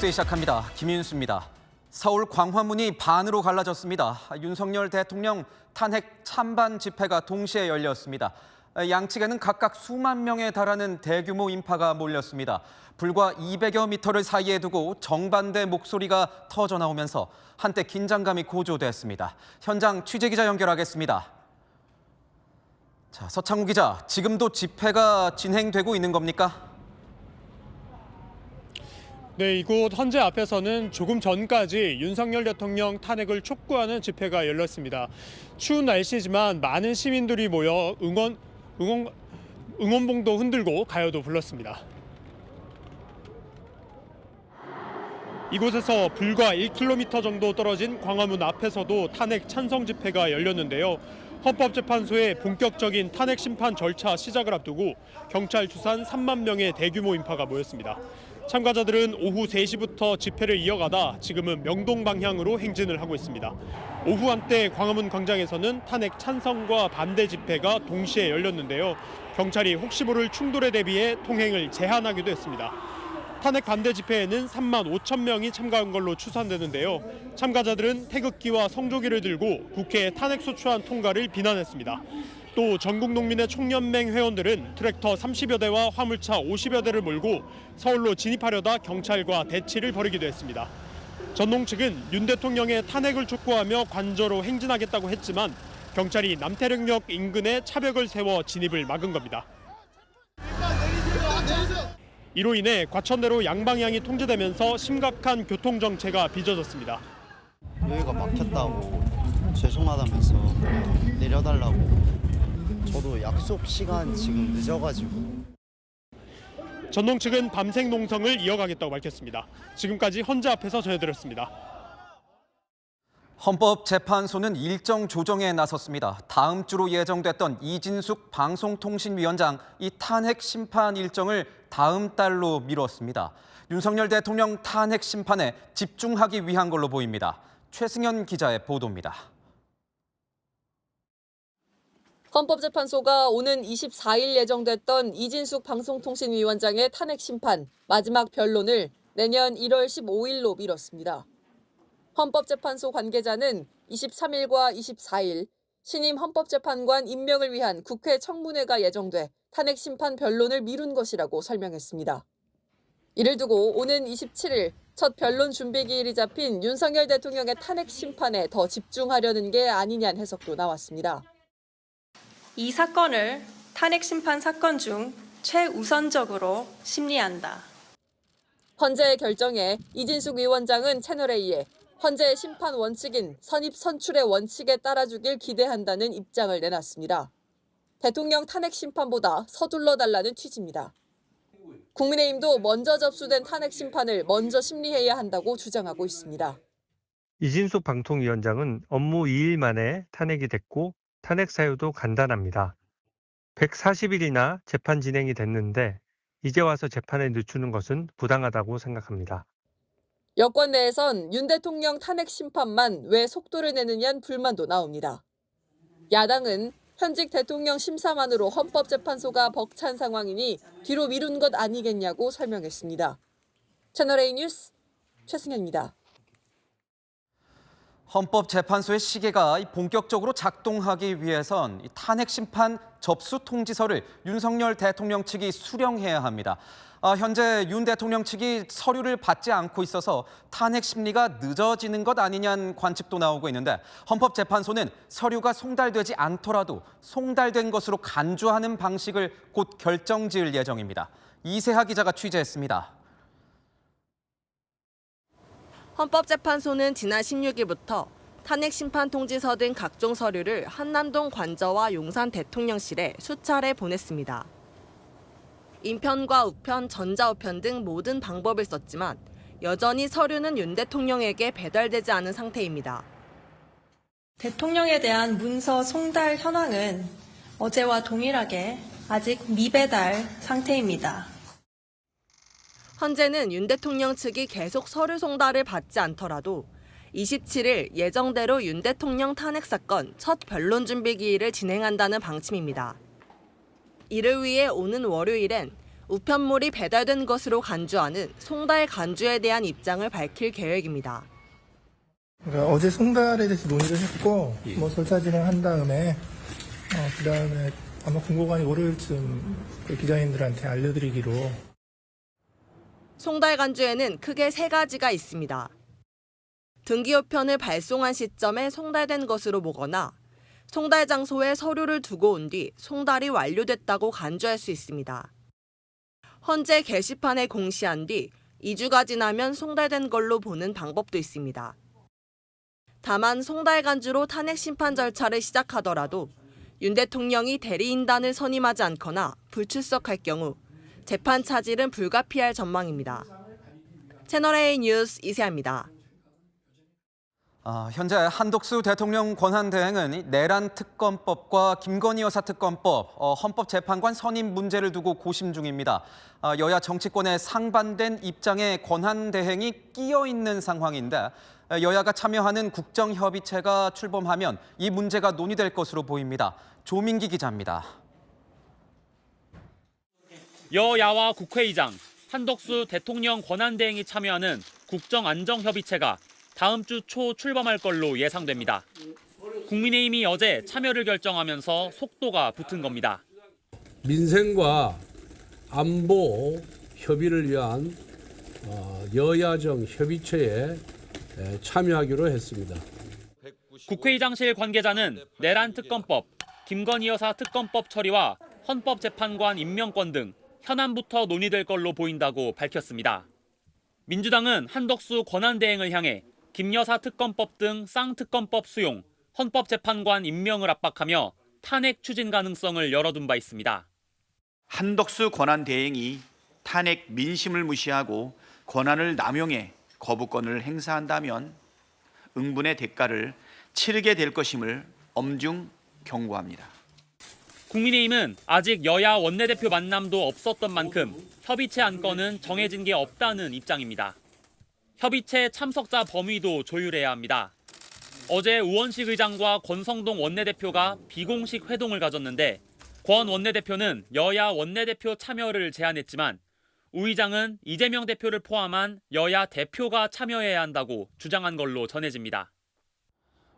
뉴스 시작합니다. 김윤수입니다. 서울 광화문이 반으로 갈라졌습니다. 윤석열 대통령 탄핵 찬반 집회가 동시에 열렸습니다. 양측에는 각각 수만 명에 달하는 대규모 인파가 몰렸습니다. 불과 200여 미터를 사이에 두고 정반대 목소리가 터져 나오면서 한때 긴장감이 고조됐습니다. 현장 취재기자 연결하겠습니다. 자, 서창우 기자, 지금도 집회가 진행되고 있는 겁니까? 네, 이곳 헌재 앞에서는 조금 전까지 윤석열 대통령 탄핵을 촉구하는 집회가 열렸습니다. 추운 날씨지만 많은 시민들이 모여 응원봉도 흔들고 가요도 불렀습니다. 이곳에서 불과 1km 정도 떨어진 광화문 앞에서도 탄핵 찬성 집회가 열렸는데요. 헌법재판소의 본격적인 탄핵 심판 절차 시작을 앞두고 경찰 추산 3만 명의 대규모 인파가 모였습니다. 참가자들은 오후 3시부터 집회를 이어가다 지금은 명동 방향으로 행진을 하고 있습니다. 오후 한때 광화문 광장에서는 탄핵 찬성과 반대 집회가 동시에 열렸는데요. 경찰이 혹시 모를 충돌에 대비해 통행을 제한하기도 했습니다. 탄핵 반대 집회에는 3만 5천 명이 참가한 걸로 추산되는데요. 참가자들은 태극기와 성조기를 들고 국회의 탄핵소추안 통과를 비난했습니다. 또 전국농민의 총연맹 회원들은 트랙터 30여 대와 화물차 50여 대를 몰고 서울로 진입하려다 경찰과 대치를 벌이기도 했습니다. 전농 측은 윤 대통령의 탄핵을 촉구하며 관저로 행진하겠다고 했지만 경찰이 남태령역 인근에 차벽을 세워 진입을 막은 겁니다. 이로 인해 과천대로 양방향이 통제되면서 심각한 교통정체가 빚어졌습니다. 여기가 막혔다고 죄송하다면서 내려달라고. 저도 약속 시간 지금 늦어가지고. 전농 측은 밤색 농성을 이어가겠다고 밝혔습니다. 지금까지 헌재 앞에서 전해드렸습니다. 헌법재판소는 일정 조정에 나섰습니다. 다음 주로 예정됐던 이진숙 방송통신위원장 이 탄핵 심판 일정을 다음 달로 미뤘습니다. 윤석열 대통령 탄핵 심판에 집중하기 위한 걸로 보입니다. 최승현 기자의 보도입니다. 헌법재판소가 오는 24일 예정됐던 이진숙 방송통신위원장의 탄핵 심판 마지막 변론을 내년 1월 15일로 미뤘습니다. 헌법재판소 관계자는 23일과 24일 신임 헌법재판관 임명을 위한 국회 청문회가 예정돼 탄핵 심판 변론을 미룬 것이라고 설명했습니다. 이를 두고 오는 27일 첫 변론 준비 기일이 잡힌 윤석열 대통령의 탄핵 심판에 더 집중하려는 게 아니냐는 해석도 나왔습니다. 이 사건을 탄핵 심판 사건 중 최우선적으로 심리한다. 헌재의 결정에 이진숙 위원장은 채널A에 헌재의 심판 원칙인 선입 선출의 원칙에 따라주길 기대한다는 입장을 내놨습니다. 대통령 탄핵 심판보다 서둘러 달라는 취지입니다. 국민의힘도 먼저 접수된 탄핵 심판을 먼저 심리해야 한다고 주장하고 있습니다. 이진숙 방통위원장은 업무 2일 만에 탄핵이 됐고 탄핵 사유도 간단합니다. 140일이나 재판 진행이 됐는데 이제 와서 재판에 늦추는 것은 부당하다고 생각합니다. 여권 내에선 윤 대통령 탄핵 심판만 왜 속도를 내느냐는 불만도 나옵니다. 야당은 현직 대통령 심사만으로 헌법재판소가 벅찬 상황이니 뒤로 미룬 것 아니겠냐고 설명했습니다. 채널A 뉴스 최승현입니다. 헌법재판소의 시계가 본격적으로 작동하기 위해선 탄핵 심판 접수 통지서를 윤석열 대통령 측이 수령해야 합니다. 현재 윤 대통령 측이 서류를 받지 않고 있어서 탄핵 심리가 늦어지는 것 아니냐는 관측도 나오고 있는데 헌법재판소는 서류가 송달되지 않더라도 송달된 것으로 간주하는 방식을 곧 결정지을 예정입니다. 이세하 기자가 취재했습니다. 헌법재판소는 지난 16일부터 탄핵 심판 통지서 등 각종 서류를 한남동 관저와 용산 대통령실에 수차례 보냈습니다. 인편과 우편, 전자우편 등 모든 방법을 썼지만 여전히 서류는 윤 대통령에게 배달되지 않은 상태입니다. 대통령에 대한 문서 송달 현황은 어제와 동일하게 아직 미배달 상태입니다. 현재는 윤 대통령 측이 계속 서류 송달을 받지 않더라도 27일 예정대로 윤 대통령 탄핵 사건 첫 변론 준비 기일을 진행한다는 방침입니다. 이를 위해 오는 월요일엔 우편물이 배달된 것으로 간주하는 송달 간주에 대한 입장을 밝힐 계획입니다. 그러니까 어제 송달에 대해서 논의를 했고 뭐 절차 진행한 다음에 그다음에 아마 공고관이 월요일쯤 기자님들한테 알려드리기로. 송달 간주에는 크게 3가지가 있습니다. 등기우편을 발송한 시점에 송달된 것으로 보거나 송달 장소에 서류를 두고 온 뒤 송달이 완료됐다고 간주할 수 있습니다. 헌재 게시판에 공시한 뒤 2주가 지나면 송달된 걸로 보는 방법도 있습니다. 다만 송달 간주로 탄핵 심판 절차를 시작하더라도 윤 대통령이 대리인단을 선임하지 않거나 불출석할 경우 재판 차질은 불가피할 전망입니다. 채널A 뉴스 이세아입니다. 현재 한덕수 대통령 권한대행은 내란 특검법과 김건희 여사 특검법, 헌법재판관 선임 문제를 두고 고심 중입니다. 여야 정치권의 상반된 입장에 권한대행이 끼어 있는 상황인데 여야가 참여하는 국정협의체가 출범하면 이 문제가 논의될 것으로 보입니다. 조민기 기자입니다. 여야와 국회의장, 한덕수 대통령 권한대행이 참여하는 국정안정협의체가 다음 주 초 출범할 걸로 예상됩니다. 국민의힘이 어제 참여를 결정하면서 속도가 붙은 겁니다. 민생과 안보 협의를 위한 여야정 협의체에 참여하기로 했습니다. 국회의장실 관계자는 내란 특검법, 김건희 여사 특검법 처리와 헌법재판관 임명권 등 현안부터 논의될 걸로 보인다고 밝혔습니다. 민주당은 한덕수 권한대행을 향해 김 여사 특검법 등 쌍특검법 수용, 헌법재판관 임명을 압박하며 탄핵 추진 가능성을 열어둔 바 있습니다. 한덕수 권한대행이 탄핵 민심을 무시하고 권한을 남용해 거부권을 행사한다면 응분의 대가를 치르게 될 것임을 엄중 경고합니다. 국민의힘은 아직 여야 원내대표 만남도 없었던 만큼 협의체 안건은 정해진 게 없다는 입장입니다. 협의체 참석자 범위도 조율해야 합니다. 어제 우원식 의장과 권성동 원내대표가 비공식 회동을 가졌는데 권 원내대표는 여야 원내대표 참여를 제안했지만 우 의장은 이재명 대표를 포함한 여야 대표가 참여해야 한다고 주장한 걸로 전해집니다.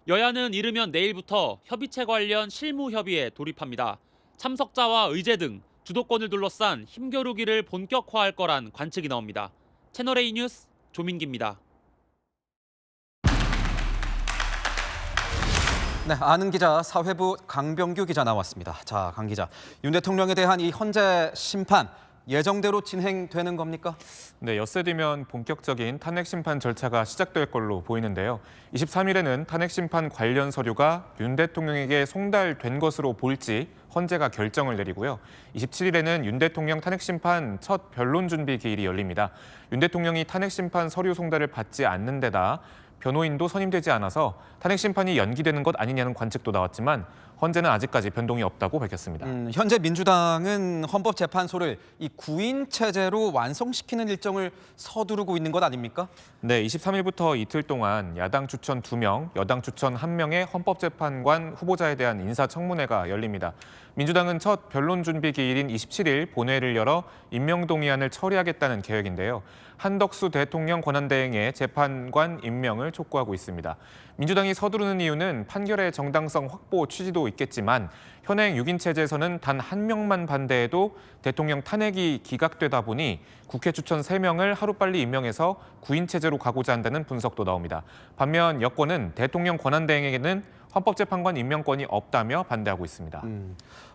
여야는 이르면 내일부터 협의체 관련 실무 협의에 돌입합니다. 참석자와 의제 등 주도권을 둘러싼 힘겨루기를 본격화할 거란 관측이 나옵니다. 채널A 뉴스 조민기입니다. 네, 아는 기자 사회부 강병규 기자 나왔습니다. 자, 강 기자, 윤 대통령에 대한 이 헌재 심판 예정대로 진행되는 겁니까? 네, 엿새 뒤면 본격적인 탄핵 심판 절차가 시작될 걸로 보이는데요. 23일에는 탄핵 심판 관련 서류가 윤 대통령에게 송달된 것으로 보일지 헌재가 결정을 내리고요. 27일에는 윤 대통령 탄핵 심판 첫 변론 준비 기일이 열립니다. 윤 대통령이 탄핵 심판 서류 송달을 받지 않는 데다 변호인도 선임되지 않아서 탄핵 심판이 연기되는 것 아니냐는 관측도 나왔지만 헌재는 아직까지 변동이 없다고 밝혔습니다. 현재 민주당은 헌법재판소를 이 구인 체제로 완성시키는 일정을 서두르고 있는 것 아닙니까? 네, 23일부터 이틀 동안 야당 추천 2명, 여당 추천 1명의 헌법재판관 후보자에 대한 인사청문회가 열립니다. 민주당은 첫 변론 준비 기일인 27일 본회의를 열어 임명동의안을 처리하겠다는 계획인데요. 한덕수 대통령 권한대행의 재판관 임명을 촉구하고 있습니다. 민주당이 서두르는 이유는 판결의 정당성 확보 취지도 있겠지만 현행 6인 체제에서는 단 1명만 반대해도 대통령 탄핵이 기각되다 보니 국회 추천 3명을 하루빨리 임명해서 9인 체제로 가고자 한다는 분석도 나옵니다. 반면 여권은 대통령 권한대행에게는 헌법재판관 임명권이 없다며 반대하고 있습니다.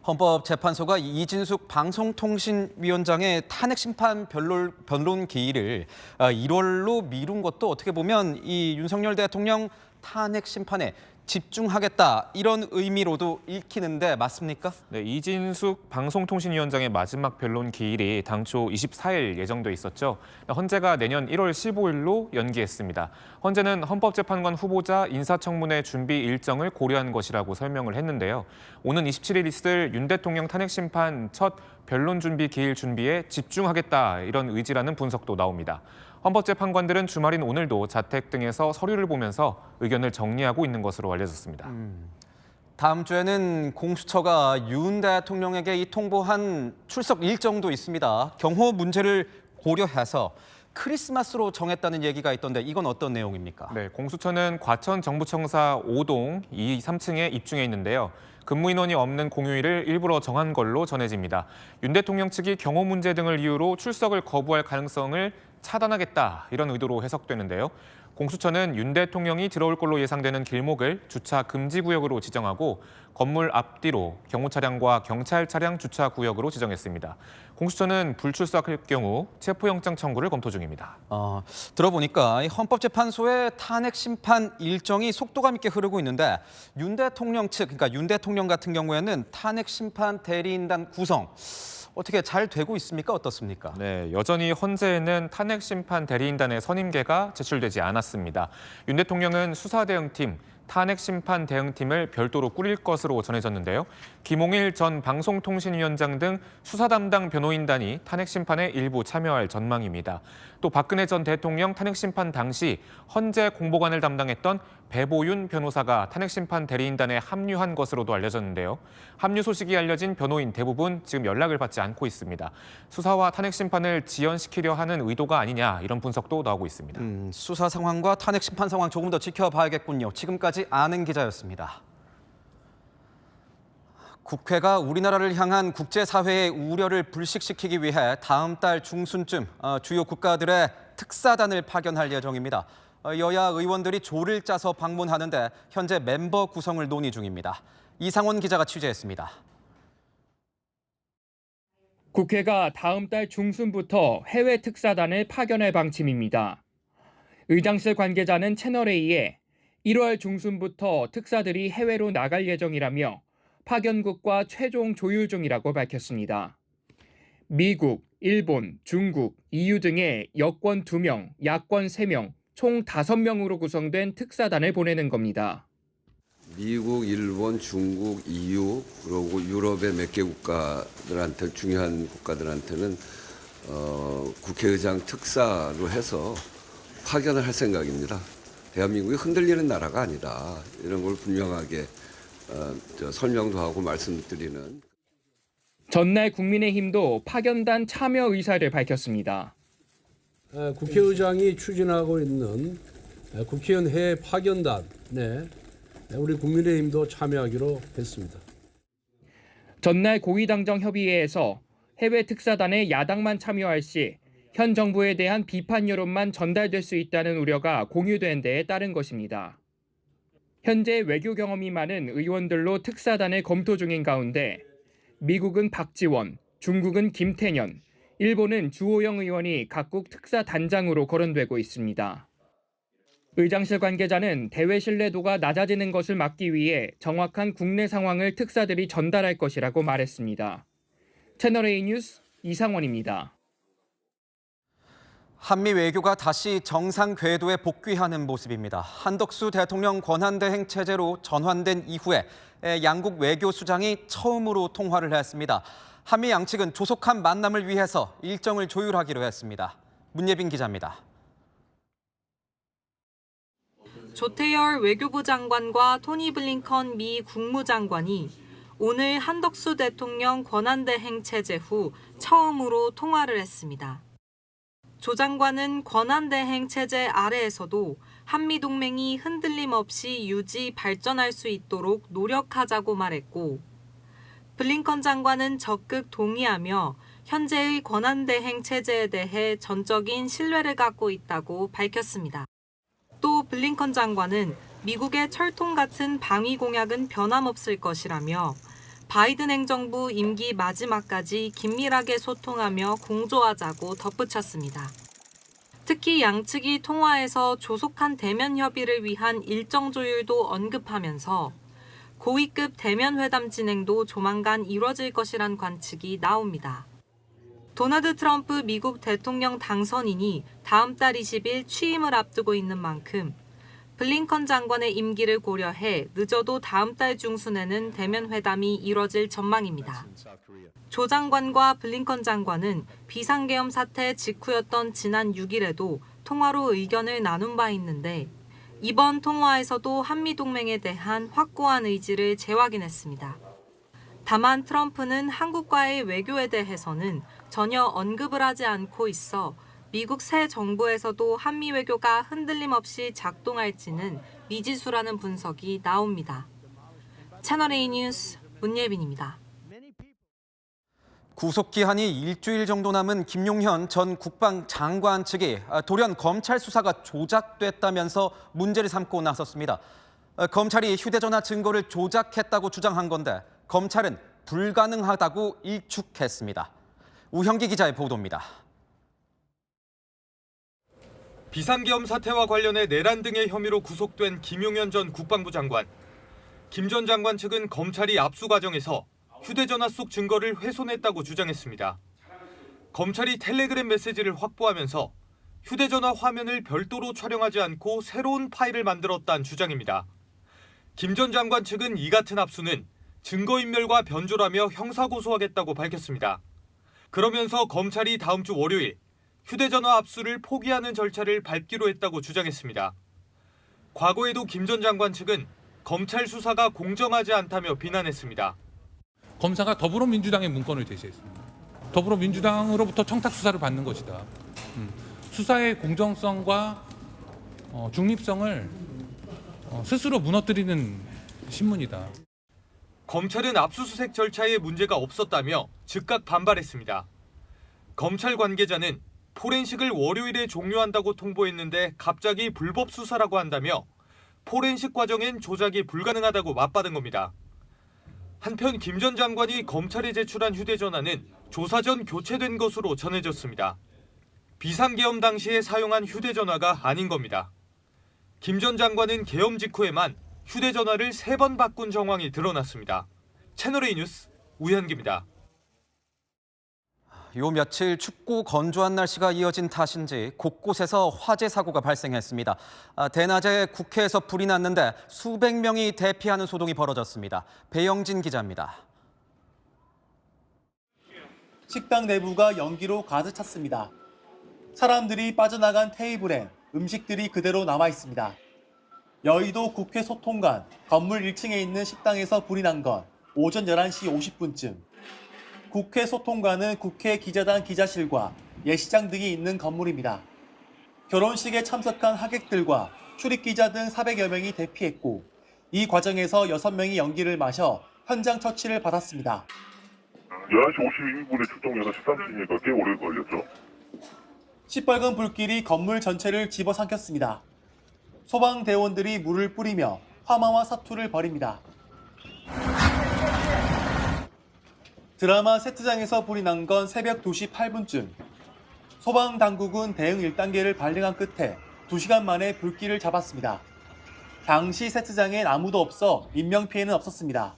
헌법재판소가 이진숙 방송통신위원장의 탄핵 심판 변론 기일을 1월로 미룬 것도 어떻게 보면 이 윤석열 대통령 탄핵 심판에 집중하겠다 이런 의미로도 읽히는데 맞습니까? 네, 이진숙 방송통신위원장의 마지막 변론 기일이 당초 24일 예정돼 있었죠. 헌재가 내년 1월 15일로 연기했습니다. 헌재는 헌법재판관 후보자 인사청문회 준비 일정을 고려한 것이라고 설명을 했는데요. 오는 27일 있을 윤 대통령 탄핵 심판 첫 변론 준비 기일 준비에 집중하겠다 이런 의지라는 분석도 나옵니다. 헌법재판관들은 주말인 오늘도 자택 등에서 서류를 보면서 의견을 정리하고 있는 것으로 알려졌습니다. 다음 주에는 공수처가 윤 대통령에게 이 통보한 출석 일정도 있습니다. 경호 문제를 고려해서 크리스마스로 정했다는 얘기가 있던데 이건 어떤 내용입니까? 네, 공수처는 과천 정부청사 5동 2, 3층에 입중해 있는데요. 근무 인원이 없는 공휴일을 일부러 정한 걸로 전해집니다. 윤 대통령 측이 경호 문제 등을 이유로 출석을 거부할 가능성을 차단하겠다 이런 의도로 해석되는데요. 공수처는 윤 대통령이 들어올 걸로 예상되는 길목을 주차 금지 구역으로 지정하고 건물 앞뒤로 경호 차량과 경찰 차량 주차 구역으로 지정했습니다. 공수처는 불출석할 경우 체포영장 청구를 검토 중입니다. 들어보니까 헌법재판소의 탄핵 심판 일정이 속도감 있게 흐르고 있는데 윤 대통령 측, 그러니까 윤 대통령 같은 경우에는 탄핵 심판 대리인단 구성 어떻게 잘 되고 있습니까? 어떻습니까? 네, 여전히 헌재에는 탄핵 심판 대리인단의 선임계가 제출되지 않았습니다. 윤 대통령은 수사대응팀, 탄핵 심판 대응팀을 별도로 꾸릴 것으로 전해졌는데요. 김홍일 전 방송통신위원장 등 수사 담당 변호인단이 탄핵 심판에 일부 참여할 전망입니다. 또 박근혜 전 대통령 탄핵 심판 당시 헌재 공보관을 담당했던 배보윤 변호사가 탄핵 심판 대리인단에 합류한 것으로도 알려졌는데요. 합류 소식이 알려진 변호인 대부분 지금 연락을 받지 않고 있습니다. 수사와 탄핵 심판을 지연시키려 하는 의도가 아니냐 이런 분석도 나오고 있습니다. 수사 상황과 탄핵 심판 상황 조금 더 지켜봐야겠군요. 지금까지 아는 기자였습니다. 국회가 우리나라를 향한 국제사회의 우려를 불식시키기 위해 다음 달 중순쯤 주요 국가들의 특사단을 파견할 예정입니다. 여야 의원들이 조를 짜서 방문하는데 현재 멤버 구성을 논의 중입니다. 이상원 기자가 취재했습니다. 국회가 다음 달 중순부터 해외 특사단을 파견할 방침입니다. 의장실 관계자는 채널A에 1월 중순부터 특사들이 해외로 나갈 예정이라며 파견국과 최종 조율 중이라고 밝혔습니다. 미국, 일본, 중국, EU 등의 여권 2명, 야권 3명, 총 5명으로 구성된 특사단을 보내는 겁니다. 미국, 일본, 중국, EU 그리고 유럽의 몇 개 국가들한테 중요한 국가들한테는 국회의장 특사로 해서 파견을 할 생각입니다. 대한민국이 흔들리는 나라가 아니다. 이런 걸 분명하게 설명도 하고 말씀드리는. 전날 국민의힘도 파견단 참여 의사를 밝혔습니다. 국회의장이 추진하고 있는 국회의원 해외 파견단에 우리 국민의힘도 참여하기로 했습니다. 전날 고위당정협의회에서 해외 특사단에 야당만 참여할 시 현 정부에 대한 비판 여론만 전달될 수 있다는 우려가 공유된 데에 따른 것입니다. 현재 외교 경험이 많은 의원들로 특사단을 검토 중인 가운데 미국은 박지원, 중국은 김태년, 일본은 주호영 의원이 각국 특사단장으로 거론되고 있습니다. 의장실 관계자는 대외 신뢰도가 낮아지는 것을 막기 위해 정확한 국내 상황을 특사들이 전달할 것이라고 말했습니다. 채널A 뉴스 이상원입니다. 한미 외교가 다시 정상 궤도에 복귀하는 모습입니다. 한덕수 대통령 권한대행 체제로 전환된 이후에 양국 외교 수장이 처음으로 통화를 했습니다. 한미 양측은 조속한 만남을 위해서 일정을 조율하기로 했습니다. 문예빈 기자입니다. 조태열 외교부 장관과 토니 블링컨 미 국무장관이 오늘 한덕수 대통령 권한대행 체제 후 처음으로 통화를 했습니다. 조 장관은 권한대행 체제 아래에서도 한미동맹이 흔들림 없이 유지 발전할 수 있도록 노력하자고 말했고, 블링컨 장관은 적극 동의하며 현재의 권한대행 체제에 대해 전적인 신뢰를 갖고 있다고 밝혔습니다. 또 블링컨 장관은 미국의 철통 같은 방위 공약은 변함없을 것이라며 바이든 행정부 임기 마지막까지 긴밀하게 소통하며 공조하자고 덧붙였습니다. 특히 양측이 통화에서 조속한 대면 협의를 위한 일정 조율도 언급하면서 고위급 대면 회담 진행도 조만간 이뤄질 것이란 관측이 나옵니다. 도널드 트럼프 미국 대통령 당선인이 다음 달 20일 취임을 앞두고 있는 만큼 블링컨 장관의 임기를 고려해 늦어도 다음 달 중순에는 대면 회담이 이뤄질 전망입니다. 조 장관과 블링컨 장관은 비상계엄 사태 직후였던 지난 6일에도 통화로 의견을 나눈 바 있는데 이번 통화에서도 한미동맹에 대한 확고한 의지를 재확인했습니다. 다만 트럼프는 한국과의 외교에 대해서는 전혀 언급을 하지 않고 있어 미국 새 정부에서도 한미 외교가 흔들림 없이 작동할지는 미지수라는 분석이 나옵니다. 채널A 뉴스 문예빈입니다. 구속 기한이 일주일 정도 남은 김용현 전 국방장관 측이 돌연 검찰 수사가 조작됐다면서 문제를 삼고 나섰습니다. 검찰이 휴대전화 증거를 조작했다고 주장한 건데 검찰은 불가능하다고 일축했습니다. 우형기 기자의 보도입니다. 비상계엄 사태와 관련해 내란 등의 혐의로 구속된 김용현 전 국방부 장관. 김 전 장관 측은 검찰이 압수 과정에서 휴대전화 속 증거를 훼손했다고 주장했습니다. 검찰이 텔레그램 메시지를 확보하면서 휴대전화 화면을 별도로 촬영하지 않고 새로운 파일을 만들었다는 주장입니다. 김 전 장관 측은 이 같은 압수는 증거인멸과 변조라며 형사고소하겠다고 밝혔습니다. 그러면서 검찰이 다음 주 월요일 휴대전화 압수를 포기하는 절차를 밟기로 했다고 주장했습니다. 과거에도 김 전 장관 측은 검찰 수사가 공정하지 않다며 비난했습니다. 검사가 더불어민주당의 문건을 제시했습니다. 더불어민주당으로부터 청탁 수사를 받는 것이다. 수사의 공정성과 중립성을 스스로 무너뜨리는 신문이다. 검찰은 압수수색 절차에 문제가 없었다며 즉각 반발했습니다. 검찰 관계자는 포렌식을 월요일에 종료한다고 통보했는데 갑자기 불법 수사라고 한다며 포렌식 과정엔 조작이 불가능하다고 맞받은 겁니다. 한편 김 전 장관이 검찰에 제출한 휴대전화는 조사 전 교체된 것으로 전해졌습니다. 비상계엄 당시에 사용한 휴대전화가 아닌 겁니다. 김 전 장관은 계엄 직후에만 휴대전화를 3번 바꾼 정황이 드러났습니다. 채널A 뉴스 우현기입니다. 요 며칠 춥고 건조한 날씨가 이어진 탓인지 곳곳에서 화재 사고가 발생했습니다. 대낮에 국회에서 불이 났는데 수백 명이 대피하는 소동이 벌어졌습니다. 배영진 기자입니다. 식당 내부가 연기로 가득 찼습니다. 사람들이 빠져나간 테이블엔 음식들이 그대로 남아 있습니다. 여의도 국회 소통관 건물 1층에 있는 식당에서 불이 난 건 오전 11시 50분쯤. 국회 소통관은 국회 기자단 기자실과 예시장 등이 있는 건물입니다. 결혼식에 참석한 하객들과 출입기자 등 400여 명이 대피했고 이 과정에서 6명이 연기를 마셔 현장 처치를 받았습니다. 11시 52분에 출동 6시 30분이니까 꽤 오래 걸렸죠. 시뻘건 불길이 건물 전체를 집어삼켰습니다. 소방대원들이 물을 뿌리며 화마와 사투를 벌입니다. 드라마 세트장에서 불이 난 건 새벽 2시 8분쯤. 소방당국은 대응 1단계를 발령한 끝에 2시간 만에 불길을 잡았습니다. 당시 세트장엔 아무도 없어 인명피해는 없었습니다.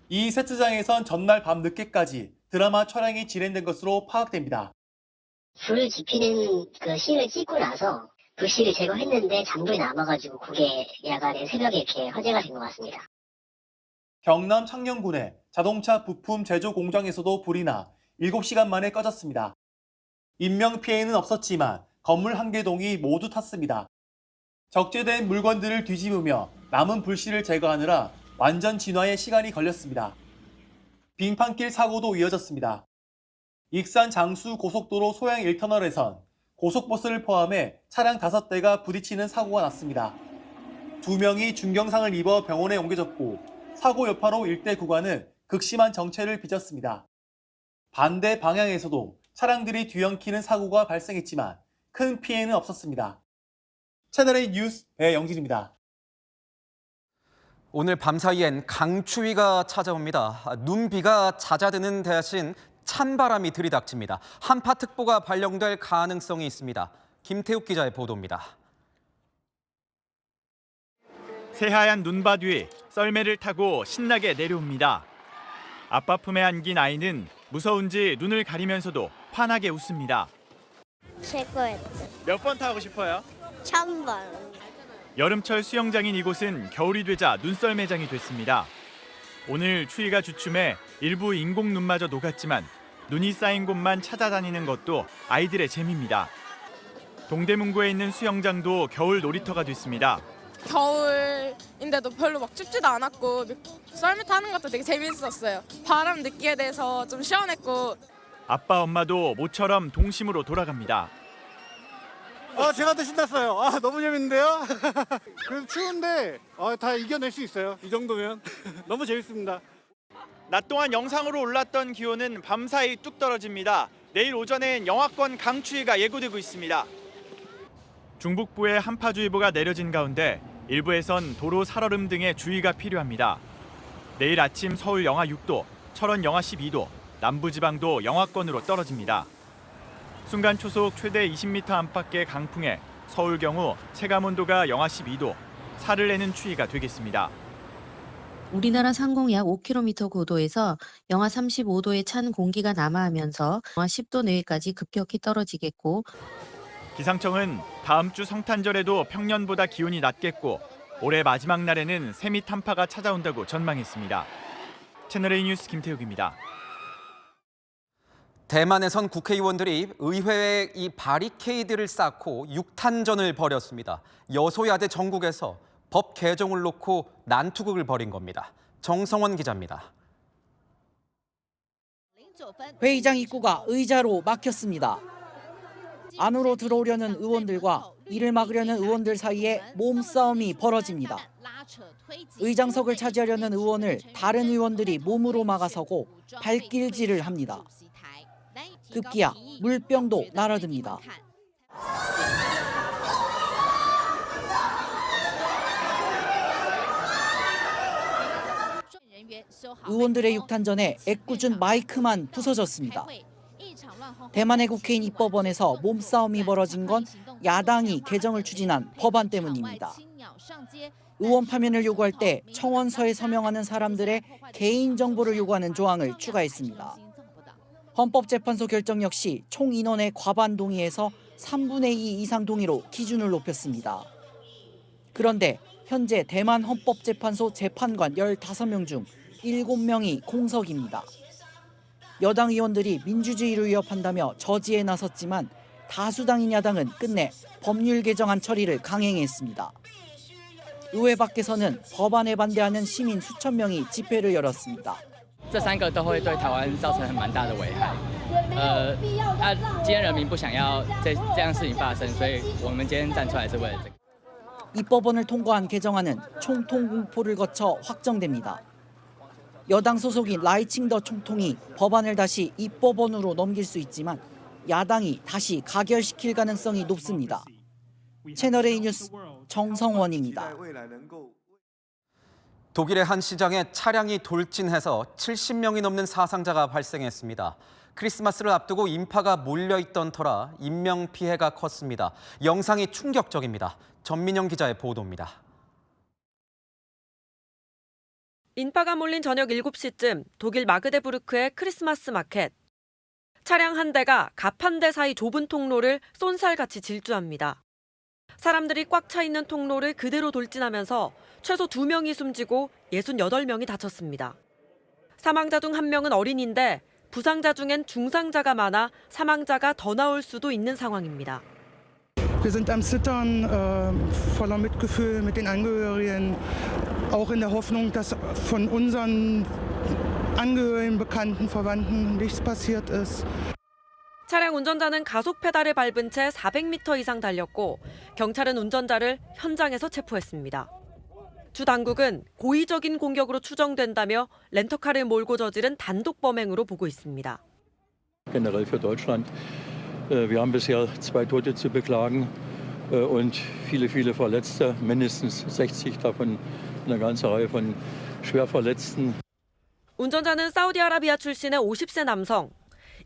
이 세트장에선 전날 밤 늦게까지 드라마 촬영이 진행된 것으로 파악됩니다. 불을 지피는 그 씬을 찍고 나서 불씨를 제거했는데 잔불이 남아가지고 그게 야간에 새벽에 이렇게 화재가 된 것 같습니다. 경남 창녕군의 자동차 부품 제조 공장에서도 불이 나 7시간 만에 꺼졌습니다. 인명피해는 없었지만 건물 한 개 동이 모두 탔습니다. 적재된 물건들을 뒤집으며 남은 불씨를 제거하느라 완전 진화에 시간이 걸렸습니다. 빙판길 사고도 이어졌습니다. 익산 장수 고속도로 소양 1터널에선 고속버스를 포함해 차량 5대가 부딪히는 사고가 났습니다. 2명이 중경상을 입어 병원에 옮겨졌고 사고 여파로 일대 구간은 극심한 정체를 빚었습니다. 반대 방향에서도 차량들이 뒤엉키는 사고가 발생했지만 큰 피해는 없었습니다. 채널A 뉴스 배영진입니다. 오늘 밤사이엔 강추위가 찾아옵니다. 눈비가 잦아드는 대신 찬바람이 들이닥칩니다. 한파특보가 발령될 가능성이 있습니다. 김태욱 기자의 보도입니다. 새하얀 눈밭 위에 썰매를 타고 신나게 내려옵니다. 아빠 품에 안긴 아이는 무서운지 눈을 가리면서도 환하게 웃습니다. 최고였어. 몇 번 타고 싶어요? 1000번. 여름철 수영장인 이곳은 겨울이 되자 눈썰매장이 됐습니다. 오늘 추위가 주춤해 일부 인공 눈마저 녹았지만 눈이 쌓인 곳만 찾아다니는 것도 아이들의 재미입니다. 동대문구에 있는 수영장도 겨울 놀이터가 됐습니다. 겨울인데도 별로 막 춥지도 않았고 썰매 타는 것도 되게 재밌었어요. 바람 느끼게 돼서 좀 시원했고. 아빠 엄마도 모처럼 동심으로 돌아갑니다. 제가 더 신났어요. 너무 재밌는데요? 그래도 추운데 다 이겨낼 수 있어요. 이 정도면 너무 재밌습니다. 낮 동안 영상으로 올랐던 기온은 밤사이 뚝 떨어집니다. 내일 오전엔 영하권 강추위가 예고되고 있습니다. 중북부에 한파주의보가 내려진 가운데 일부에선 도로 살얼음 등의 주의가 필요합니다. 내일 아침 서울 영하 6도, 철원 영하 12도, 남부지방도 영하권으로 떨어집니다. 순간 초속 최대 20m 안팎의 강풍에 서울 경우 체감온도가 영하 12도, 살을 내는 추위가 되겠습니다. 우리나라 상공 약 5km 고도에서 영하 35도의 찬 공기가 남하하면서 영하 10도 내외까지 급격히 떨어지겠고 기상청은 다음 주 성탄절에도 평년보다 기온이 낮겠고 올해 마지막 날에는 세미 한파가 찾아온다고 전망했습니다. 채널A 뉴스 김태욱입니다. 대만에선 국회의원들이 의회에 이 바리케이드를 쌓고 육탄전을 벌였습니다. 여소야대 전국에서 법 개정을 놓고 난투극을 벌인 겁니다. 정성원 기자입니다. 회의장 입구가 의자로 막혔습니다. 안으로 들어오려는 의원들과 이를 막으려는 의원들 사이에 몸싸움이 벌어집니다. 의장석을 차지하려는 의원을 다른 의원들이 몸으로 막아서고 발길질을 합니다. 급기야 물병도 날아듭니다. 의원들의 육탄전에 애꿎은 마이크만 부서졌습니다. 대만의 국회인 입법원에서 몸싸움이 벌어진 건 야당이 개정을 추진한 법안 때문입니다. 의원 파면을 요구할 때 청원서에 서명하는 사람들의 개인정보를 요구하는 조항을 추가했습니다. 헌법재판소 결정 역시 총 인원의 과반 동의에서 3분의 2 이상 동의로 기준을 높였습니다. 그런데 현재 대만 헌법재판소 재판관 15명 중 7명이 공석입니다. 여당 의원들이 민주주의를 위협한다며 저지에 나섰지만 다수당인 야당은 끝내 법률 개정안 처리를 강행했습니다. 의회 밖에서는 법안에 반대하는 시민 수천 명이 집회를 열었습니다. 这3个都会对台湾造成蛮大的危害。今天人民不想要这样事情发生，所以我们今天站出来是为了这个。 입법원을 통과한 개정안은 총통 공포를 거쳐 확정됩니다. 여당 소속인 라이칭더 총통이 법안을 다시 입법원으로 넘길 수 있지만 야당이 다시 가결시킬 가능성이 높습니다. 채널A 뉴스 정성원입니다. 독일의 한 시장에 차량이 돌진해서 70명이 넘는 사상자가 발생했습니다. 크리스마스를 앞두고 인파가 몰려있던 터라 인명피해가 컸습니다. 영상이 충격적입니다. 전민영 기자의 보도입니다. 인파가 몰린 저녁 7시쯤 독일 마그데부르크의 크리스마스 마켓. 차량 한 대가 갑 한 대 사이 좁은 통로를 쏜살같이 질주합니다. 사람들이 꽉 차 있는 통로를 그대로 돌진하면서 최소 2명이 숨지고 68명이 다쳤습니다. 사망자 중 1명은 어린인데 부상자 중엔 중상자가 많아 사망자가 더 나올 수도 있는 상황입니다. Wir sind am Zittern, voller Mitgefühl mit den Angehörigen, auch in der Hoffnung, dass von unseren Angehörigen, Bekannten, Verwandten nichts passiert ist. 차량 운전자는 가속 페달을 밟은 채 400m 이상 달렸고 경찰은 운전자를 현장에서 체포했습니다. 주 당국은 고의적인 공격으로 추정된다며 렌터카를 몰고 저지른 단독 범행으로 보고 있습니다. Generell für Deutschland. Wir haben bisher 2 Tote zu beklagen und viele Verletzte, mindestens 60 davon eine ganze Reihe von Schwerverletzten. 운전자는 사우디아라비아 출신의 50세 남성.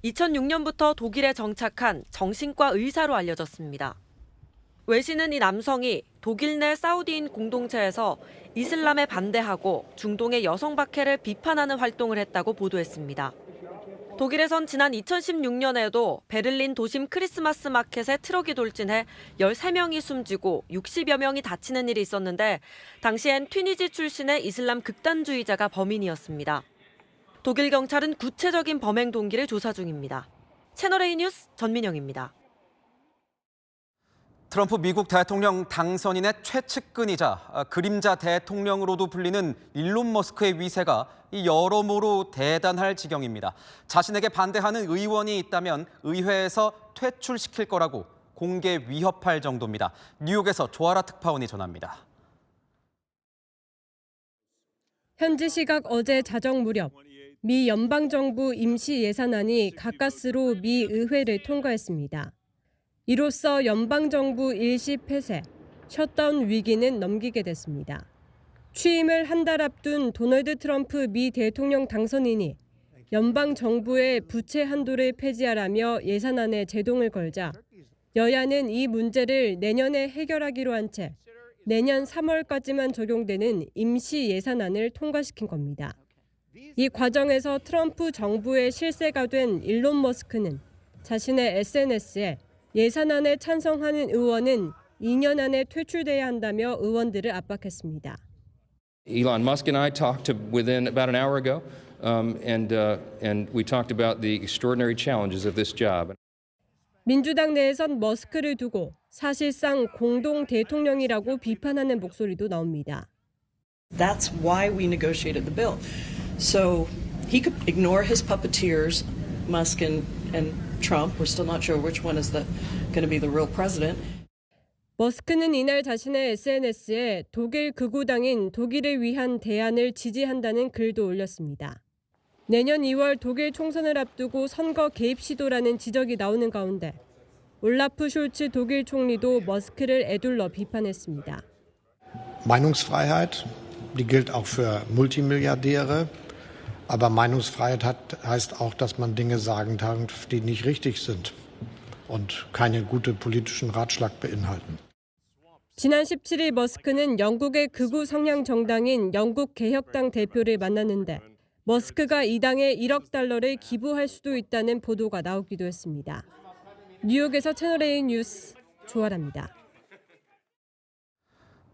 2006년부터 독일에 정착한 정신과 의사로 알려졌습니다. 외신은 이 남성이 독일 내 사우디인 공동체에서 이슬람에 반대하고 중동의 여성 박해를 비판하는 활동을 했다고 보도했습니다. 독일에선 지난 2016년에도 베를린 도심 크리스마스 마켓에 트럭이 돌진해 13명이 숨지고 60여 명이 다치는 일이 있었는데 당시엔 튀니지 출신의 이슬람 극단주의자가 범인이었습니다. 독일 경찰은 구체적인 범행 동기를 조사 중입니다. 채널A 뉴스 전민영입니다. 트럼프 미국 대통령 당선인의 최측근이자 그림자 대통령으로도 불리는 일론 머스크의 위세가 여러모로 대단할 지경입니다. 자신에게 반대하는 의원이 있다면 의회에서 퇴출시킬 거라고 공개 위협할 정도입니다. 뉴욕에서 조아라 특파원이 전합니다. 현지 시각 어제 자정 무렵 미 연방정부 임시 예산안이 가까스로 미 의회를 통과했습니다. 이로써 연방정부 일시 폐쇄, 셧다운 위기는 넘기게 됐습니다. 취임을 한 달 앞둔 도널드 트럼프 미 대통령 당선인이 연방정부의 부채 한도를 폐지하라며 예산안에 제동을 걸자 여야는 이 문제를 내년에 해결하기로 한 채 내년 3월까지만 적용되는 임시 예산안을 통과시킨 겁니다. 이 과정에서 트럼프 정부의 실세가 된 일론 머스크는 자신의 SNS에 예산안에 찬성하는 의원은 2년 안에 퇴출돼야 한다며 의원들을 압박했습니다. Elon Musk and I talked within about an hour ago, and we talked about the extraordinary challenges of this job. 민주당 내에선 머스크를 두고 사실상 공동 대통령이라고 비판하는 목소리도 나옵니다. That's why we negotiated the bill. So he could ignore his puppeteers, Musk and Trump. We're still not sure which one is going to be the real president. 머스크는 이날 자신의 SNS에 독일 극우당인 독일을 위한 대안을 지지한다는 글도 올렸습니다. 내년 2월 독일 총선을 앞두고 선거 개입 시도라는 지적이 나오는 가운데 올라프 숄츠 독일 총리도 머스크를 에둘러 비판했습니다. Meinungsfreiheit, die gilt auch für Multimilliardäre, aber Meinungsfreiheit heißt auch, dass man Dinge sagen darf, die nicht richtig sind und keinen guten politischen Ratschlag beinhalten. 지난 17일 머스크는 영국의 극우 성향 정당인 영국 개혁당 대표를 만났는데 머스크가 이 당에 1억 달러를 기부할 수도 있다는 보도가 나오기도 했습니다. 뉴욕에서 채널A 뉴스 조아라입니다.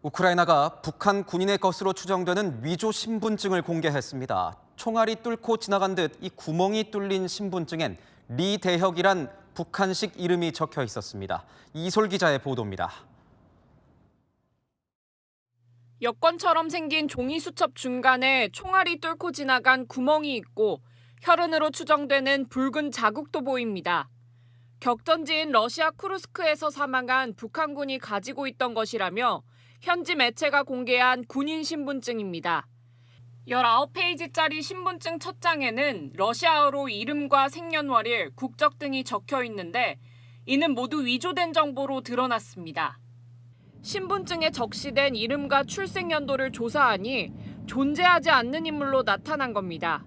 우크라이나가 북한 군인의 것으로 추정되는 위조 신분증을 공개했습니다. 총알이 뚫고 지나간 듯 이 구멍이 뚫린 신분증엔 리 대혁이란 북한식 이름이 적혀 있었습니다. 이솔 기자의 보도입니다. 여권처럼 생긴 종이 수첩 중간에 총알이 뚫고 지나간 구멍이 있고 혈흔으로 추정되는 붉은 자국도 보입니다. 격전지인 러시아 쿠르스크에서 사망한 북한군이 가지고 있던 것이라며 현지 매체가 공개한 군인 신분증입니다. 19페이지짜리 신분증 첫 장에는 러시아어로 이름과 생년월일, 국적 등이 적혀 있는데 이는 모두 위조된 정보로 드러났습니다. 신분증에 적시된 이름과 출생 연도를 조사하니 존재하지 않는 인물로 나타난 겁니다.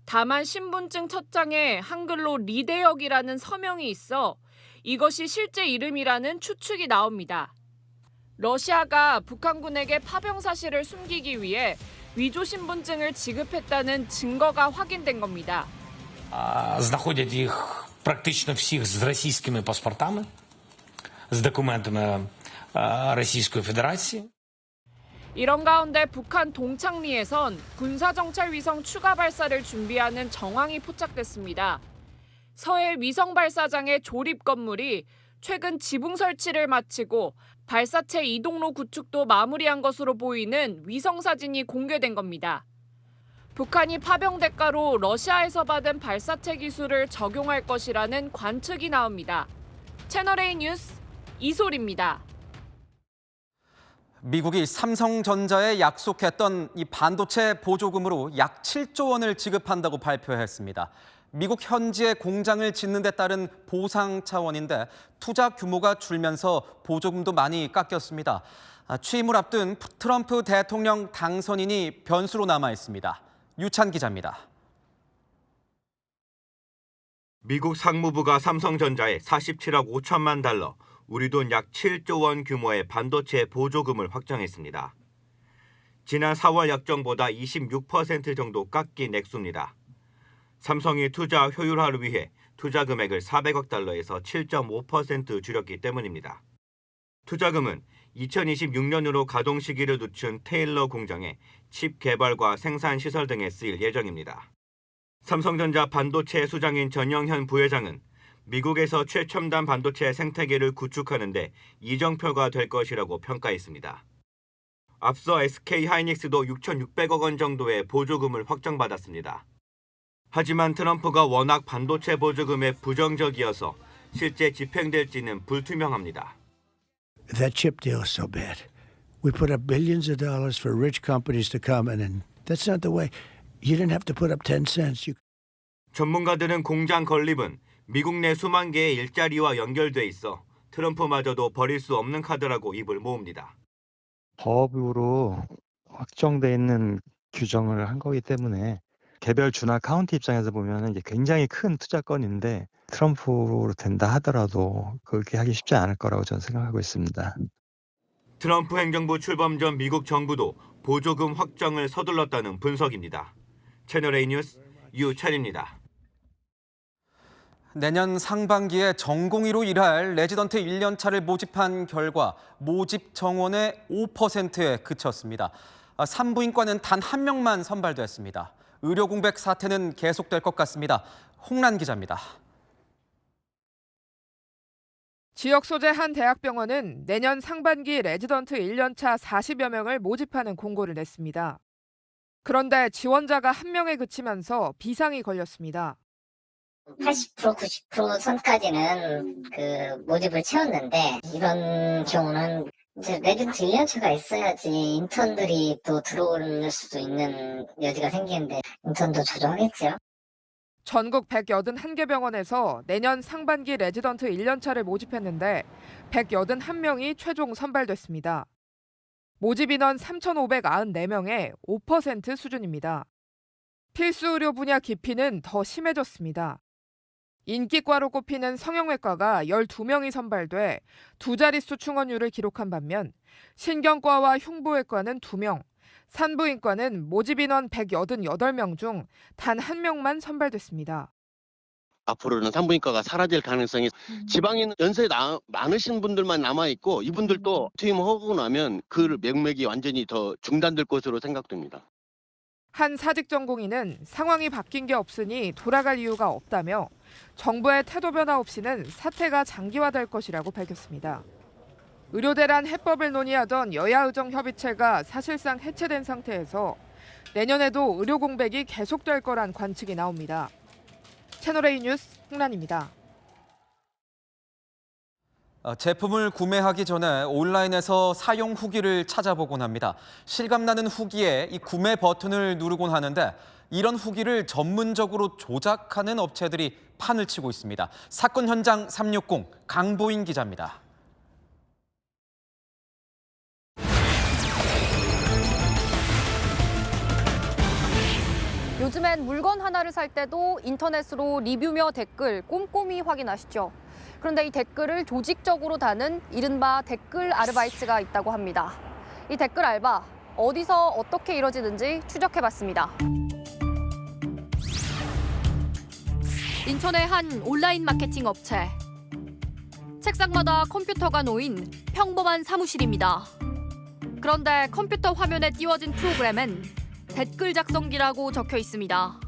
다만 신분증 첫 장에 한글로 리대혁이라는 서명이 있어 이것이 실제 이름이라는 추측이 나옵니다. 러시아가 북한군에게 파병 사실을 숨기기 위해 위조 신분증을 지급했다는 증거가 확인된 겁니다. Знаходять їх практично всіх з російськими паспортами, з документами Російської Федерації. 이런 가운데 북한 동창리에선 군사정찰 위성 추가 발사를 준비하는 정황이 포착됐습니다. 서해 위성 발사장의 조립 건물이 최근 지붕 설치를 마치고 발사체 이동로 구축도 마무리한 것으로 보이는 위성 사진이 공개된 겁니다. 북한이 파병 대가로 러시아에서 받은 발사체 기술을 적용할 것이라는 관측이 나옵니다. 채널A 뉴스 이솔입니다. 미국이 삼성전자에 약속했던 이 반도체 보조금으로 약 7조 원을 지급한다고 발표했습니다. 미국 현지에 공장을 짓는 데 따른 보상 차원인데 투자 규모가 줄면서 보조금도 많이 깎였습니다. 취임을 앞둔 트럼프 대통령 당선인이 변수로 남아 있습니다. 유찬 기자입니다. 미국 상무부가 삼성전자에 47억 5천만 달러, 우리 돈 약 7조 원 규모의 반도체 보조금을 확정했습니다. 지난 4월 약정보다 26% 정도 깎인 액수입니다. 삼성이 투자 효율화를 위해 투자 금액을 400억 달러에서 7.5% 줄였기 때문입니다. 투자금은 2026년으로 가동 시기를 늦춘 테일러 공장의 칩 개발과 생산 시설 등에 쓰일 예정입니다. 삼성전자 반도체 수장인 전영현 부회장은 미국에서 최첨단 반도체 생태계를 구축하는 데 이정표가 될 것이라고 평가했습니다. 앞서 SK하이닉스도 6,600억 원 정도의 보조금을 확정받았습니다. 하지만 트럼프가 워낙 반도체 보조금에 부정적이어서 실제 집행될지는 불투명합니다. That chip deal is so bad. We put up billions of dollars for rich companies to come and that's not the way. You didn't have to put up 10 cents. 전문가들은 공장 건립은 미국 내 수만 개의 일자리와 연결돼 있어 트럼프마저도 버릴 수 없는 카드라고 입을 모읍니다. 법으로 확정돼 있는 규정을 한 거기 때문에 개별 주나 카운티 입장에서 보면 이제 굉장히 큰 투자건인데 트럼프로 된다 하더라도 그렇게 하기 쉽지 않을 거라고 저는 생각하고 있습니다. 트럼프 행정부 출범 전 미국 정부도 보조금 확정을 서둘렀다는 분석입니다. 채널A 뉴스 유찬입니다. 내년 상반기에 전공의로 일할 레지던트 1년차를 모집한 결과 모집 정원의 5%에 그쳤습니다. 산부인과는 단 한 명만 선발됐습니다. 의료 공백 사태는 계속될 것 같습니다. 홍란 기자입니다. 지역 소재 한 대학병원은 내년 상반기 레지던트 1년차 40여 명을 모집하는 공고를 냈습니다. 그런데 지원자가 한 명에 그치면서 비상이 걸렸습니다. 80%, 90% 선까지는 모집을 채웠는데 이런 경우는 이제 레지던트 1년차가 있어야지 인턴들이 또 들어올 수도 있는 여지가 생기는데 인턴도 조정하겠죠. 전국 181개 병원에서 내년 상반기 레지던트 1년차를 모집했는데 181명이 최종 선발됐습니다. 모집 인원 3,594명의 5% 수준입니다. 필수 의료 분야 기피는 더 심해졌습니다. 인기과로 꼽히는 성형외과가 12명이 선발돼 두 자릿수 충원율을 기록한 반면 신경과와 흉부외과는 2명, 산부인과는 모집 인원 188명 중 단 1명만 선발됐습니다. 앞으로는 산부인과가 사라질 가능성이 지방에 연세 많으신 분들만 남아있고 이분들도 퇴임하고 나면 그 맥락이 완전히 더 중단될 것으로 생각됩니다. 한 사직 전공의는 상황이 바뀐 게 없으니 돌아갈 이유가 없다며 정부의 태도 변화 없이는 사태가 장기화될 것이라고 밝혔습니다. 의료대란 해법을 논의하던 여야의정협의체가 사실상 해체된 상태에서 내년에도 의료 공백이 계속될 거란 관측이 나옵니다. 채널A 뉴스 홍란입니다. 제품을 구매하기 전에 온라인에서 사용 후기를 찾아보곤 합니다. 실감나는 후기에 이 구매 버튼을 누르곤 하는데 이런 후기를 전문적으로 조작하는 업체들이 판을 치고 있습니다. 사건 현장 360 강보인 기자입니다. 요즘엔 물건 하나를 살 때도 인터넷으로 리뷰며 댓글 꼼꼼히 확인하시죠. 그런데 이 댓글을 조직적으로 다는 이른바 댓글 아르바이트가 있다고 합니다. 이 댓글 알바, 어디서 어떻게 이뤄지는지 추적해봤습니다. 인천의 한 온라인 마케팅 업체. 책상마다 컴퓨터가 놓인 평범한 사무실입니다. 그런데 컴퓨터 화면에 띄워진 프로그램엔 댓글 작성기라고 적혀 있습니다.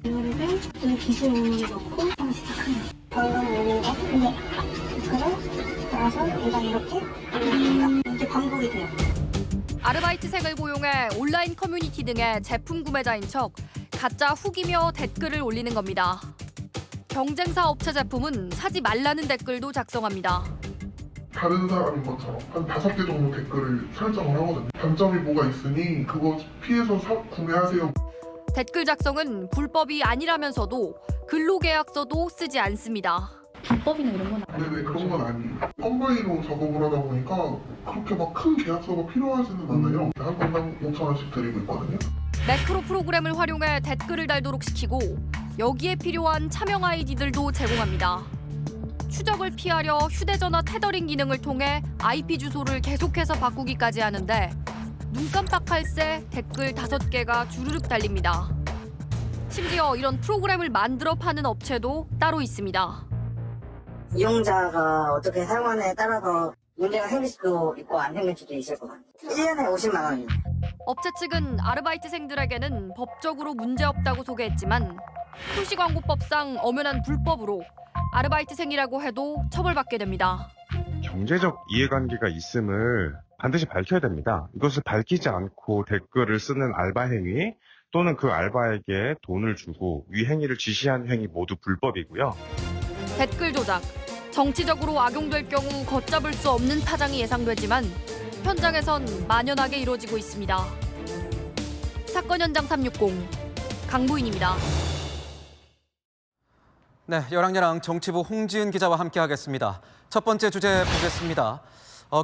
이 기준 메뉴를 넣고 시작합니다. 방금 메뉴가 나서 일단 이렇게 반복이 돼요. 아르바이트생을 고용해 온라인 커뮤니티 등의 제품 구매자인 척 가짜 후기며 댓글을 올리는 겁니다. 경쟁사 업체 제품은 사지 말라는 댓글도 작성합니다. 다른 사람인 것처럼 한 5개 정도 댓글을 설정을 하거든요. 단점이 뭐가 있으니 그거 피해서 구매하세요. 댓글 작성은 불법이 아니라면서도 근로계약서도 쓰지 않습니다. 불법이나 이런 건 아니에요? 네, 그런 건 아니에요. 컴바이로 작업을 하다 보니까 그렇게 막 큰 계약서가 필요하지는 않아요. 한 건당 5,000원씩 드리고 있거든요. 매크로 프로그램을 활용해 댓글을 달도록 시키고 여기에 필요한 차명 아이디들도 제공합니다. 추적을 피하려 휴대전화 테더링 기능을 통해 IP 주소를 계속해서 바꾸기까지 하는데 눈 깜빡할 새 댓글 5개가 주르륵 달립니다. 심지어 이런 프로그램을 만들어 파는 업체도 따로 있습니다. 이용자가 어떻게 사용하느냐에 따라서 문제가 생길 수도 있고 안 생길 수도 있을 것 같아요. 1년에 50만 원입니다. 업체 측은 아르바이트생들에게는 법적으로 문제없다고 소개했지만 표시광고법상 엄연한 불법으로 아르바이트생이라고 해도 처벌받게 됩니다. 경제적 이해관계가 있음을 반드시 밝혀야 됩니다. 이것을 밝히지 않고 댓글을 쓰는 알바 행위 또는 그 알바에게 돈을 주고 위 행위를 지시한 행위 모두 불법이고요. 댓글 조작, 정치적으로 악용될 경우 걷잡을 수 없는 파장이 예상되지만 현장에선 만연하게 이루어지고 있습니다. 사건 현장 360, 강부인입니다. 네, 열왕여랑 정치부 홍지은 기자와 함께하겠습니다. 첫 번째 주제 보겠습니다.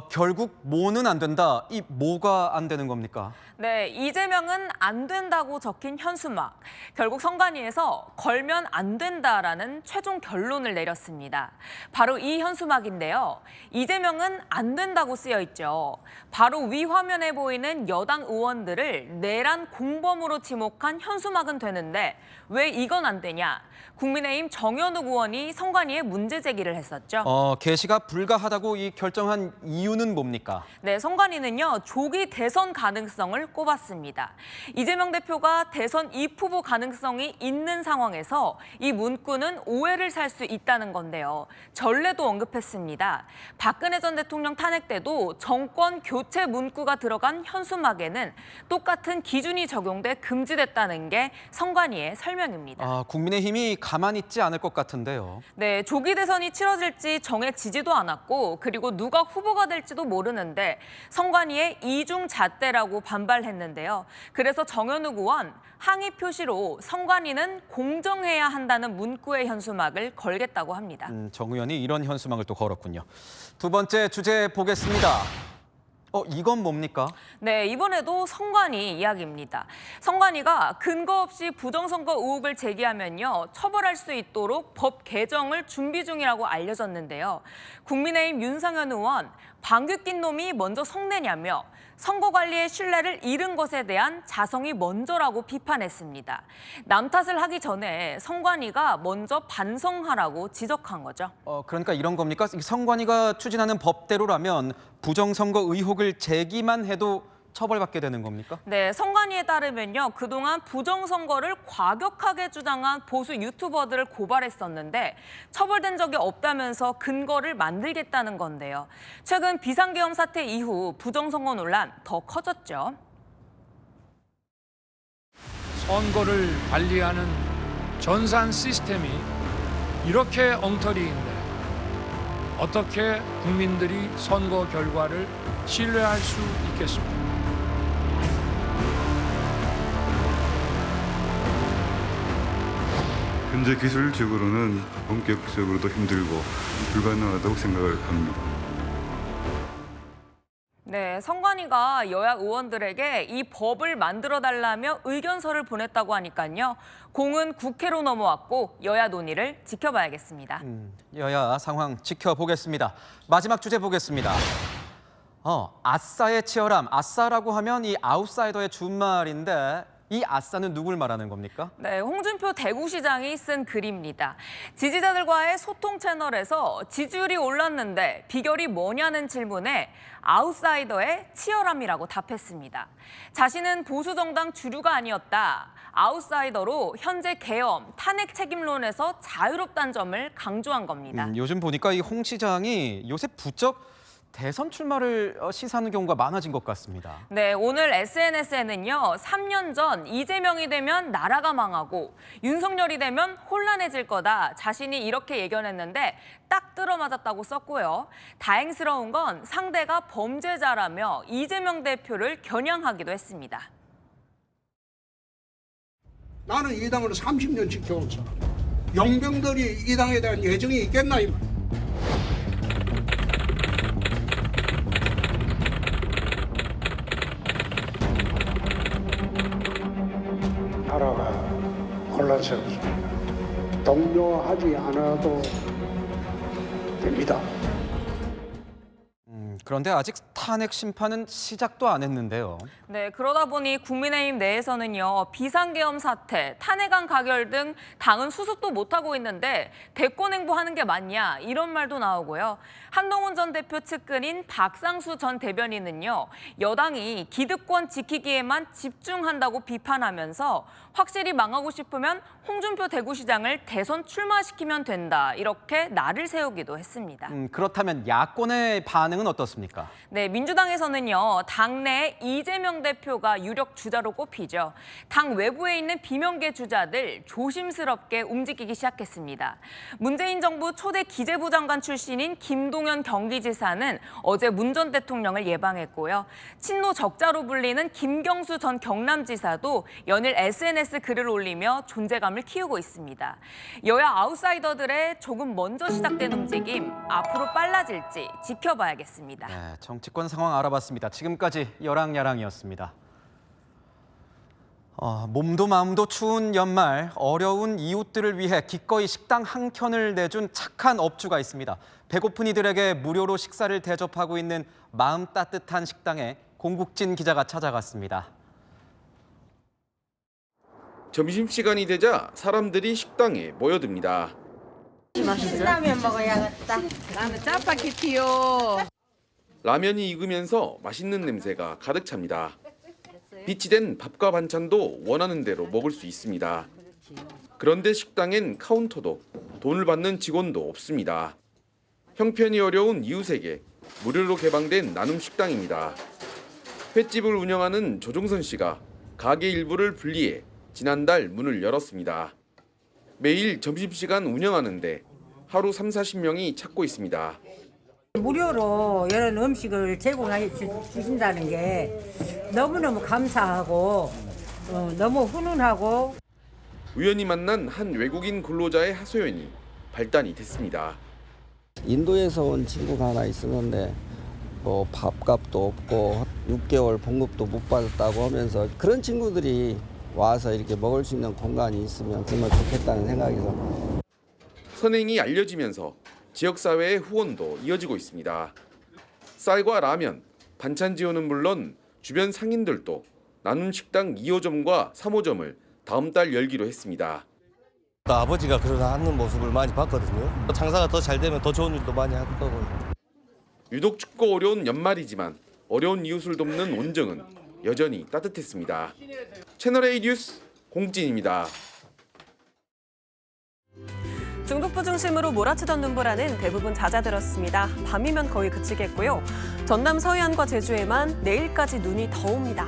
결국 뭐는 안 된다. 이 뭐가 안 되는 겁니까? 네, 이재명은 안 된다고 적힌 현수막. 결국 선관위에서 걸면 안 된다라는 최종 결론을 내렸습니다. 바로 이 현수막인데요. 이재명은 안 된다고 쓰여 있죠. 바로 위 화면에 보이는 여당 의원들을 내란 공범으로 지목한 현수막은 되는데 왜 이건 안 되냐? 국민의힘 정현욱 의원이 선관위에 문제 제기를 했었죠. 게시가 불가하다고 이 결정한 이유는 뭡니까? 네, 선관위는요, 조기 대선 가능성을 꼽았습니다. 이재명 대표가 대선 2후보 가능성이 있는 상황에서 이 문구는 오해를 살 수 있다는 건데요. 전례도 언급했습니다. 박근혜 전 대통령 탄핵 때도 정권 교체 문구가 들어간 현수막에는 똑같은 기준이 적용돼 금지됐다는 게 선관위의 설명입니다. 국민의힘이 가만히 있지 않을 것 같은데요. 네, 조기 대선이 치러질지 정해지지도 않았고 그리고 누가 후보가 될지도 모르는데 선관위의 이중잣대라고 반발했는데요. 그래서 정현욱 의원 항의 표시로 선관위는 공정해야 한다는 문구의 현수막을 걸겠다고 합니다. 정 의원이 이런 현수막을 또 걸었군요. 두 번째 주제 보겠습니다. 이건 뭡니까? 네, 이번에도 선관위 이야기입니다. 선관위가 근거 없이 부정선거 의혹을 제기하면요, 처벌할 수 있도록 법 개정을 준비 중이라고 알려졌는데요. 국민의힘 윤상현 의원, 방귀 낀 놈이 먼저 성내냐며 선거관리의 신뢰를 잃은 것에 대한 자성이 먼저라고 비판했습니다. 남 탓을 하기 전에 선관위가 먼저 반성하라고 지적한 거죠. 그러니까 이런 겁니까? 선관위가 추진하는 법대로라면 부정선거 의혹을 제기만 해도 처벌받게 되는 겁니까? 네, 선관위에 따르면요, 그동안 부정선거를 과격하게 주장한 보수 유튜버들을 고발했었는데 처벌된 적이 없다면서 근거를 만들겠다는 건데요. 최근 비상계엄 사태 이후 부정선거 논란 더 커졌죠. 선거를 관리하는 전산 시스템이 이렇게 엉터리인데 어떻게 국민들이 선거 결과를 신뢰할 수 있겠습니까? 현재 기술적으로는 본격적으로도 힘들고 불가능하다고 생각을 합니다. 네, 선관위가 여야 의원들에게 이 법을 만들어달라며 의견서를 보냈다고 하니까요. 공은 국회로 넘어왔고 여야 논의를 지켜봐야겠습니다. 여야 상황 지켜보겠습니다. 마지막 주제 보겠습니다. 아싸의 치열함. 아싸라고 하면 이 아웃사이더의 준말인데 이 아싸는 누굴 말하는 겁니까? 네, 홍준표 대구시장이 쓴 글입니다. 지지자들과의 소통 채널에서 지지율이 올랐는데 비결이 뭐냐는 질문에 아웃사이더의 치열함이라고 답했습니다. 자신은 보수정당 주류가 아니었다. 아웃사이더로 현재 계엄, 탄핵 책임론에서 자유롭다는 점을 강조한 겁니다. 요즘 보니까 이 홍 시장이 요새 부쩍 대선 출마를 시사하는 경우가 많아진 것 같습니다. 네, 오늘 SNS에는요. 3년 전 이재명이 되면 나라가 망하고 윤석열이 되면 혼란해질 거다. 자신이 이렇게 예견했는데 딱 들어맞았다고 썼고요. 다행스러운 건 상대가 범죄자라며 이재명 대표를 겨냥하기도 했습니다. 나는 이 당을 30년 지켜온 사람. 용병들이 이 당에 대한 예정이 있겠나 이 말. 나라가 혼란스럽습니다. 동요하지 않아도 됩니다. 그런데 아직 탄핵 심판은 시작도 안 했는데요. 네, 그러다 보니 국민의힘 내에서는요, 비상계엄 사태, 탄핵안 가결 등 당은 수습도 못하고 있는데 대권 행보하는 게 맞냐 이런 말도 나오고요. 한동훈 전 대표 측근인 박상수 전 대변인은요, 여당이 기득권 지키기에만 집중한다고 비판하면서 확실히 망하고 싶으면 홍준표 대구시장을 대선 출마시키면 된다, 이렇게 날을 세우기도 했습니다. 그렇다면 야권의 반응은 어떻습니까? 네, 민주당에서는요, 당내 이재명 대표가 유력 주자로 꼽히죠. 당 외부에 있는 비명계 주자들 조심스럽게 움직이기 시작했습니다. 문재인 정부 초대 기재부 장관 출신인 김동연 경기지사는 어제 문 전 대통령을 예방했고요. 친노 적자로 불리는 김경수 전 경남지사도 연일 SNS 글을 올리며 존재감을 키우고 있습니다. 여야 아웃사이더들의 조금 먼저 시작된 움직임, 앞으로 빨라질지 지켜봐야겠습니다. 네, 정치권 상황 알아봤습니다. 지금까지 여랑야랑이었습니다. 몸도 마음도 추운 연말, 어려운 이웃들을 위해 기꺼이 식당 한 켠을 내준 착한 업주가 있습니다. 배고픈 이들에게 무료로 식사를 대접하고 있는 마음 따뜻한 식당에 공국진 기자가 찾아갔습니다. 점심시간이 되자 사람들이 식당에 모여듭니다. 라면 먹어야겠다. 나는 짜파게티요. 라면이 익으면서 맛있는 냄새가 가득 찹니다. 빛이 된 밥과 반찬도 원하는 대로 먹을 수 있습니다. 그런데 식당엔 카운터도 돈을 받는 직원도 없습니다. 형편이 어려운 이웃에게 무료로 개방된 나눔 식당입니다. 횟집을 운영하는 조종선 씨가 가게 일부를 분리해 지난달 문을 열었습니다. 매일 점심시간 운영하는데 하루 30-40명이 찾고 있습니다. 무료로 이런 음식을 제공해 주신다는 게 너무너무 감사하고 너무 훈훈하고. 우연히 만난 한 외국인 근로자의 하소연이 발단이 됐습니다. 인도에서 온 친구가 하나 있었는데 뭐 밥값도 없고 6개월 봉급도 못 받았다고 하면서 그런 친구들이 와서 이렇게 먹을 수 있는 공간이 있으면 정말 좋겠다는 생각에서. 선행이 알려지면서 지역사회의 후원도 이어지고 있습니다. 쌀과 라면, 반찬 지원은 물론 주변 상인들도 나눔 식당 2호점과 3호점을 다음 달 열기로 했습니다. 아버지가 그러다 하는 모습을 많이 봤거든요. 장사가 더 잘 되면 더 좋은 일도 많이 할 거고. 유독 춥고 어려운 연말이지만 어려운 이웃을 돕는 온정은 여전히 따뜻했습니다. 채널A 뉴스 공진입니다. 중북부 중심으로 몰아치던 눈보라는 대부분 잦아들었습니다. 밤이면 거의 그치겠고요. 전남 서해안과 제주에만 내일까지 눈이 더 옵니다.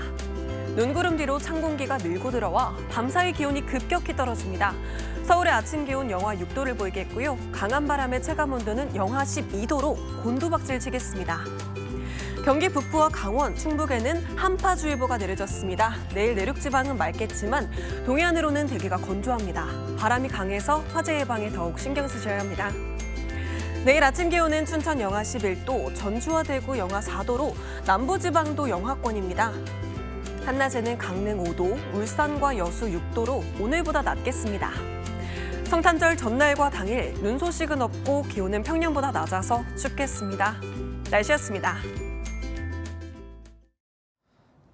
눈구름 뒤로 찬 공기가 밀고 들어와 밤사이 기온이 급격히 떨어집니다. 서울의 아침 기온 영하 6도를 보이겠고요. 강한 바람의 체감온도는 영하 12도로 곤두박질 치겠습니다. 경기 북부와 강원, 충북에는 한파주의보가 내려졌습니다. 내일 내륙지방은 맑겠지만 동해안으로는 대기가 건조합니다. 바람이 강해서 화재 예방에 더욱 신경 쓰셔야 합니다. 내일 아침 기온은 춘천 영하 11도, 전주와 대구 영하 4도로 남부지방도 영하권입니다. 한낮에는 강릉 5도, 울산과 여수 6도로 오늘보다 낮겠습니다. 성탄절 전날과 당일 눈 소식은 없고 기온은 평년보다 낮아서 춥겠습니다. 날씨였습니다.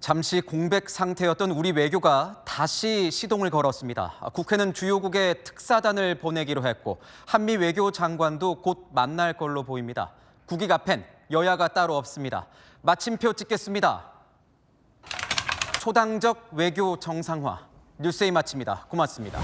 잠시 공백 상태였던 우리 외교가 다시 시동을 걸었습니다. 국회는 주요국에 특사단을 보내기로 했고 한미 외교 장관도 곧 만날 걸로 보입니다. 국익 앞엔 여야가 따로 없습니다. 마침표 찍겠습니다. 초당적 외교 정상화. 뉴스에이 마칩니다. 고맙습니다.